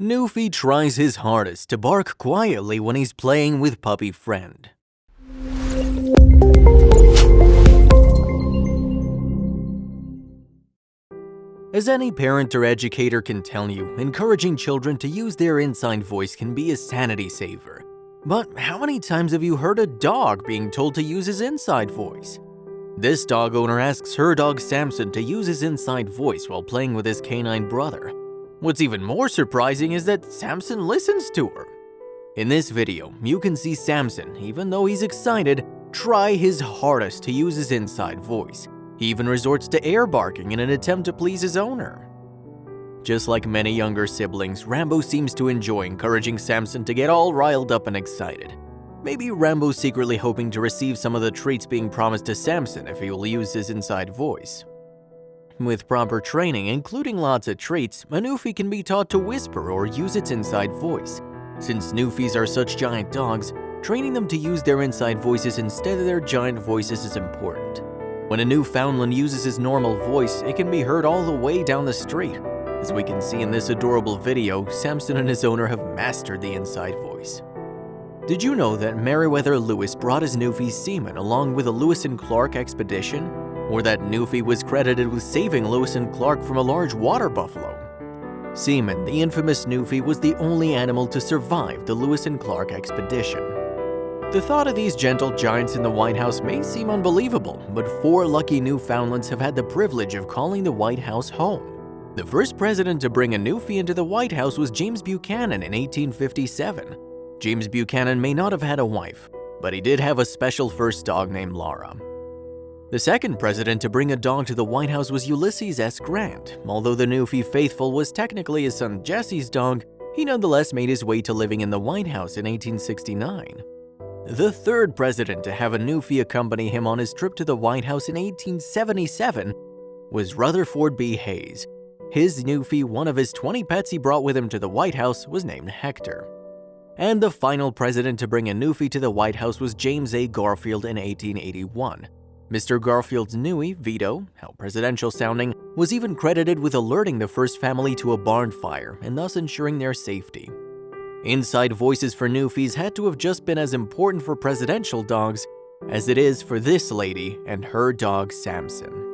Newfie tries his hardest to bark quietly when he's playing with puppy friend. As any parent or educator can tell you, encouraging children to use their inside voice can be a sanity saver. But how many times have you heard a dog being told to use his inside voice? This dog owner asks her dog Samson to use his inside voice while playing with his canine brother. What's even more surprising is that Samson listens to her. In this video, you can see Samson, even though he's excited, try his hardest to use his inside voice. He even resorts to air barking in an attempt to please his owner. Just like many younger siblings, Rambo seems to enjoy encouraging Samson to get all riled up and excited. Maybe Rambo's secretly hoping to receive some of the treats being promised to Samson if he will use his inside voice. With proper training, including lots of treats, a Newfie can be taught to whisper or use its inside voice. Since Newfies are such giant dogs, training them to use their inside voices instead of their giant voices is important. When a Newfoundland uses his normal voice, it can be heard all the way down the street. As we can see in this adorable video, Samson and his owner have mastered the inside voice. Did you know that Meriwether Lewis brought his Newfie semen along with a Lewis and Clark expedition? Or that Newfie was credited with saving Lewis and Clark from a large water buffalo? Seaman, the infamous Newfie, was the only animal to survive the Lewis and Clark expedition. The thought of these gentle giants in the White House may seem unbelievable, but 4 lucky Newfoundlands have had the privilege of calling the White House home. The first president to bring a Newfie into the White House was James Buchanan in 1857. James Buchanan may not have had a wife, but he did have a special first dog named Laura. The second president to bring a dog to the White House was Ulysses S Grant. Although the Newfie faithful was technically his son Jesse's dog, he nonetheless made his way to living in the White House in 1869. The third president to have a Newfie accompany him on his trip to the White House in 1877 was Rutherford B Hayes. His Newfie, one of his 20 pets he brought with him to the White House, was named Hector. And the final president to bring a Newfie to the White House was James A. Garfield in 1881. Mr. Garfield's Newie, Vito, how presidential sounding, was even credited with alerting the first family to a barn fire and thus ensuring their safety. Inside voices for Newfies had to have just been as important for presidential dogs as it is for this lady and her dog Samson.